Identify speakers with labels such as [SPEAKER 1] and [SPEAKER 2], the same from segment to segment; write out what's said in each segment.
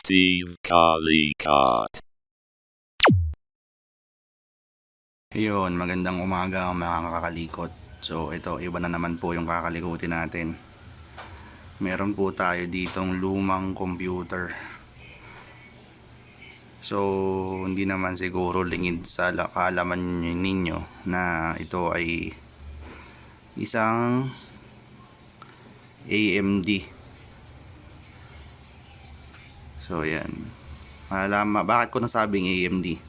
[SPEAKER 1] Steve Kalikat.
[SPEAKER 2] Yun, magandang umaga mga kakalikot. So ito, iba na naman po yung kakalikutin natin. Meron po tayo ditong lumang computer. So hindi naman siguro lingid sa kaalaman ninyo na ito ay isang AMD. So yan, bakit ko nasabing AMD?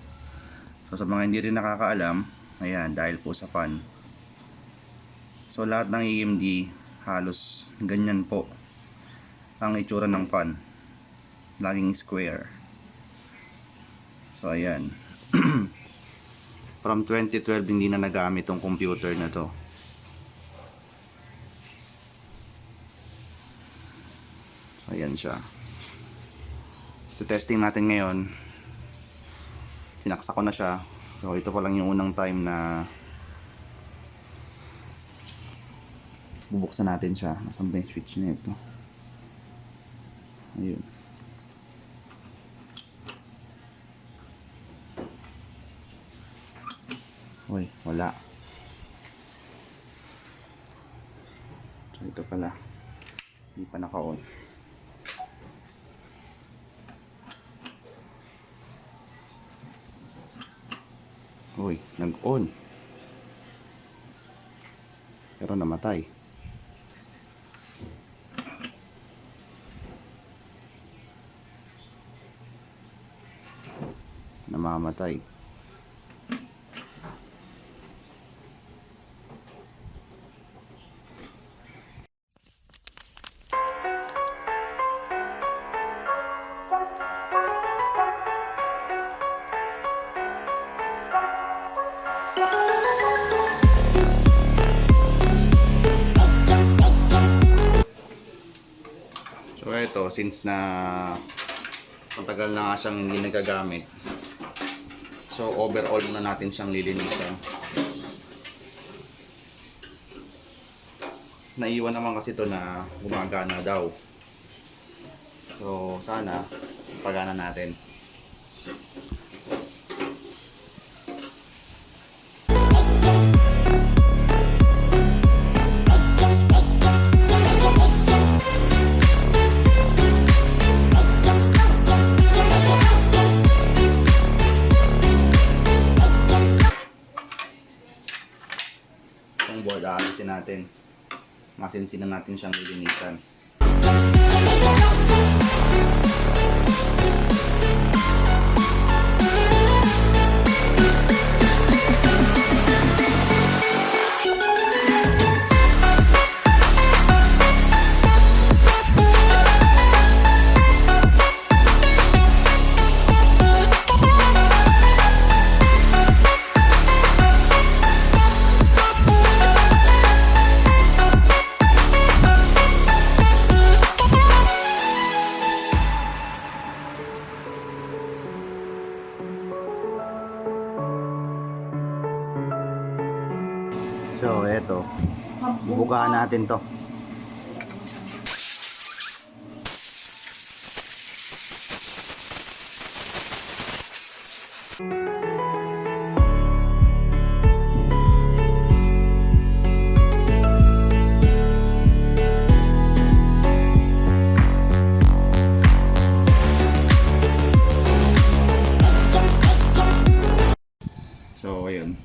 [SPEAKER 2] So sa mga hindi rin nakakaalam, ayan, dahil po sa fan. So lahat ng AMD halos ganyan po ang itsura ng fan, laging square. So ayan. From 2012 hindi na nagamit tong computer na to. So ayan siya. So testing natin ngayon. Sinaksa ko na siya. So ito pa lang yung unang time na bubuksan natin siya. Nasaan ba yung switch na ito? Ayun. Uy, wala. So ito pala. Hindi pa naka-on. Uy, nag-on. Pero namatay. Namamatay. So ito, since na matagal na nga siyang hindi nagagamit, so overall muna natin siyang lilinisan. Naiwan naman kasi ito na gumagana daw. So sana pagana natin. Board aalisin natin, masinsinan natin siyang lilinisan. So eto, bubukaan natin to. So ayun,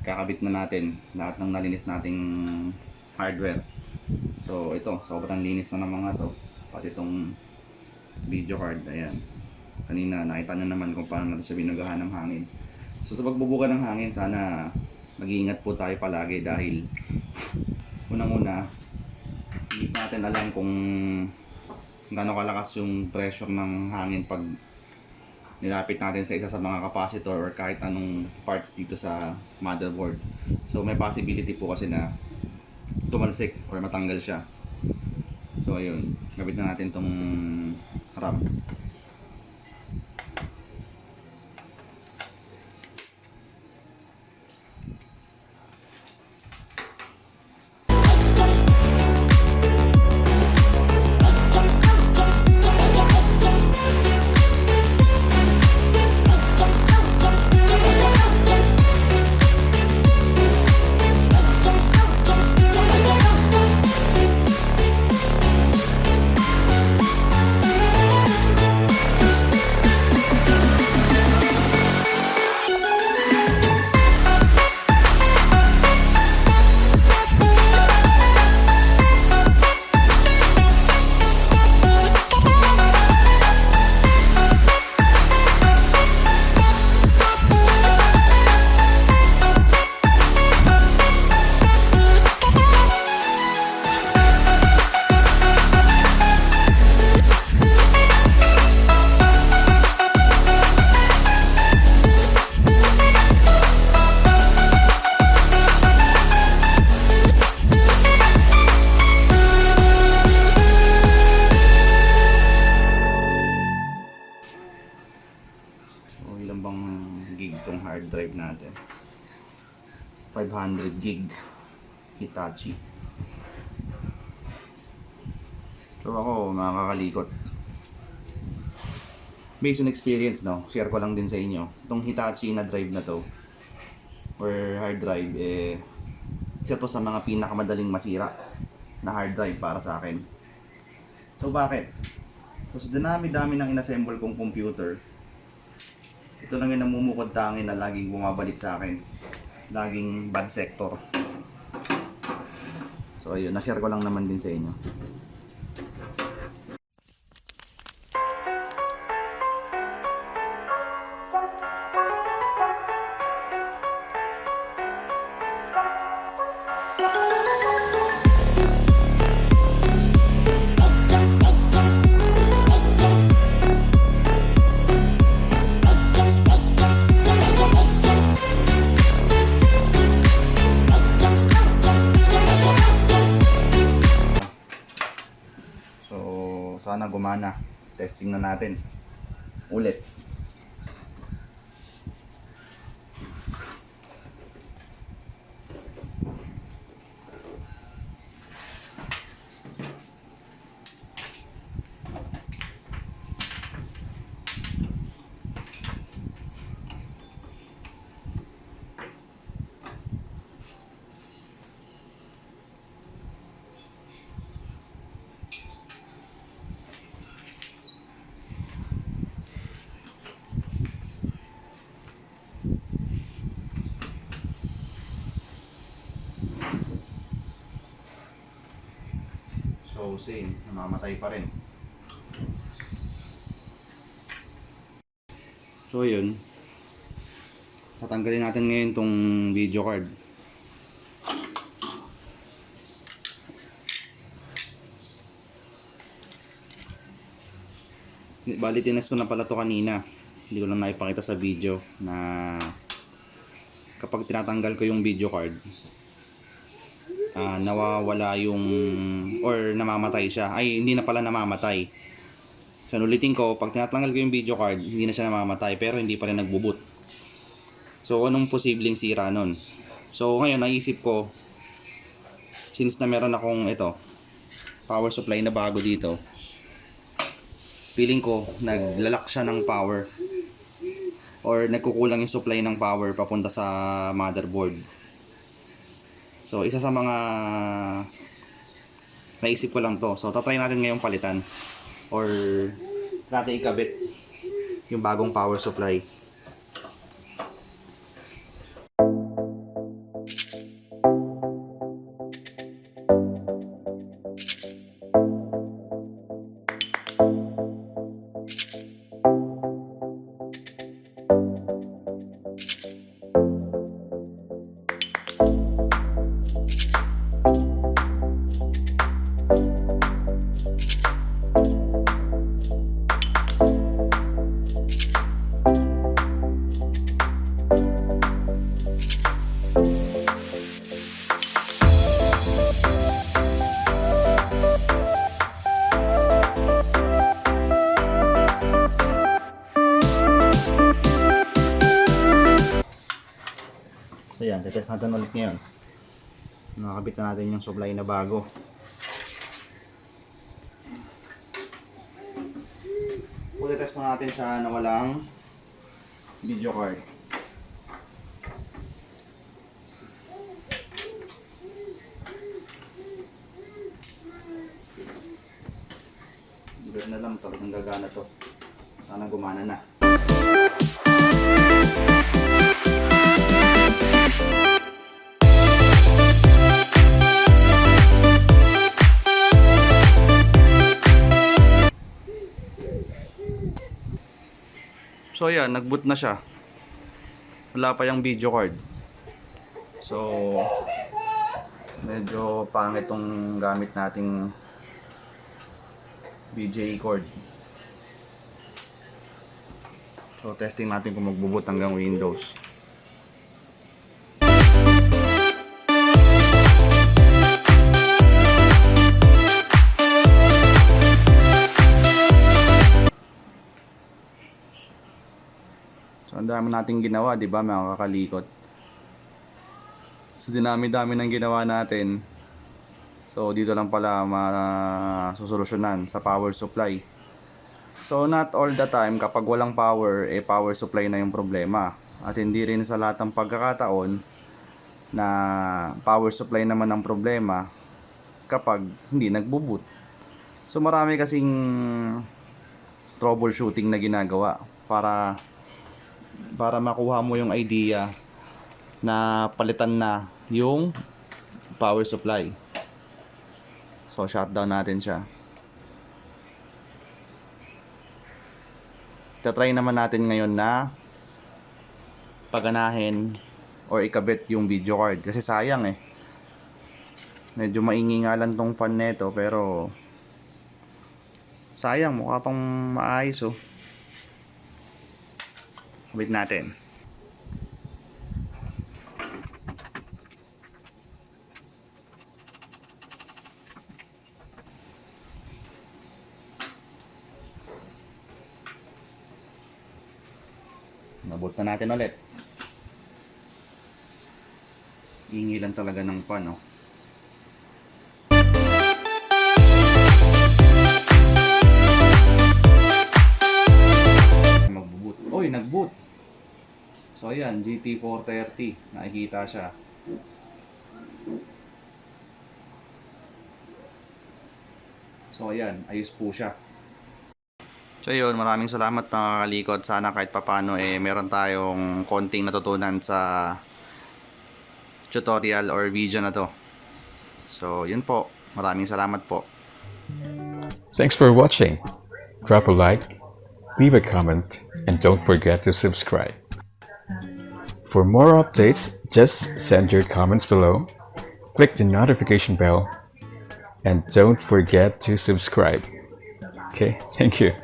[SPEAKER 2] kakabit na natin lahat ng nalinis nating hardware. So ito, sobrang linis na ng mga to, pati itong video card. Ayan, kanina nakita na naman kung paano natin siya binagahan ng hangin. So sa pagbubuga ng hangin, sana mag-iingat po tayo palagi dahil unang-una, hindi natin alam kung gaano kalakas yung pressure ng hangin pag nilapit natin sa isa sa mga capacitor or kahit anong parts dito sa motherboard. So may possibility po kasi na tumalsik or matanggal siya. So ayun, gabit na natin tong RAM. hard drive natin. 500 gig Hitachi. So ako, makakalikot. Based on experience, no, share ko lang din sa inyo. Itong Hitachi na drive na to, or hard drive, isa to sa mga pinakamadaling masira na hard drive para sa akin. So bakit? So sa dami-dami ng inassemble kong computer, ito lang yung namumukod tangin na laging bumabalik sa akin. Laging bad sector. So ayun, na-share ko lang naman din sa inyo. Sana gumana. Testing na natin. Ulit. So same, namamatay pa rin. So yun, tatanggalin natin ngayon tong video card. Bali tinas ko na pala to kanina, hindi ko lang naipakita sa video na kapag tinatanggal ko yung video card, nawawala yung, or namamatay siya. Ay, hindi na pala namamatay. So ulitin ko, pag tinatanggal ko yung video card, hindi na siya namamatay, pero hindi pa rin nagbo-boot. So anong posibleng sira nun? So ngayon naisip ko, since na meron akong ito power supply na bago dito, feeling ko naglalak siya ng power, or nagkukulang yung supply ng power papunta sa motherboard. So isa sa mga naisip ko lang to. So tatry natin ngayong palitan or natin ikabit yung bagong power supply. So yan, tetest natin ulit ngayon. Nakakabit na natin yung supply na bago. Tetest mo natin siya na walang video card. Ganoon na lang, talagang gagana to. Sana gumana na. So yan, nag-boot na siya. Wala pa yung video card. So medyo pangit tong gamit nating BJ cord. So testing natin kung magbo-boot hanggang Windows. So Ang dami nating ginawa, di ba mga kakalikot? So dinami-dami ng ginawa natin. So dito lang pala masusolusyonan sa power supply. So not all the time kapag walang power, power supply na yung problema. At hindi rin sa lahat ng pagkakataon na power supply naman ang problema kapag hindi nagbo-boot. So marami kasing troubleshooting na ginagawa para makuha mo yung idea na palitan na yung power supply. So shutdown natin siya. Tatry naman natin ngayon na paganahin or ikabit yung video card kasi sayang medyo maingay nga lang tong fan neto pero sayang, mukha pang maayos kabit natin. Nabot na natin ulit. Ingay lang talaga ng fan magbo-boot. Oy, nag-boot. So ayan, GT430, nakikita siya. So ayan, ayos po siya. So yun, maraming salamat mga kalikot. Sana kahit papano meron tayong konting natutunan sa tutorial or video na to. So yun po, maraming salamat po.
[SPEAKER 3] Thanks for watching. Drop a like, leave a comment, and don't forget to subscribe. For more updates, just send your comments below, click the notification bell, and don't forget to subscribe. Okay, thank you.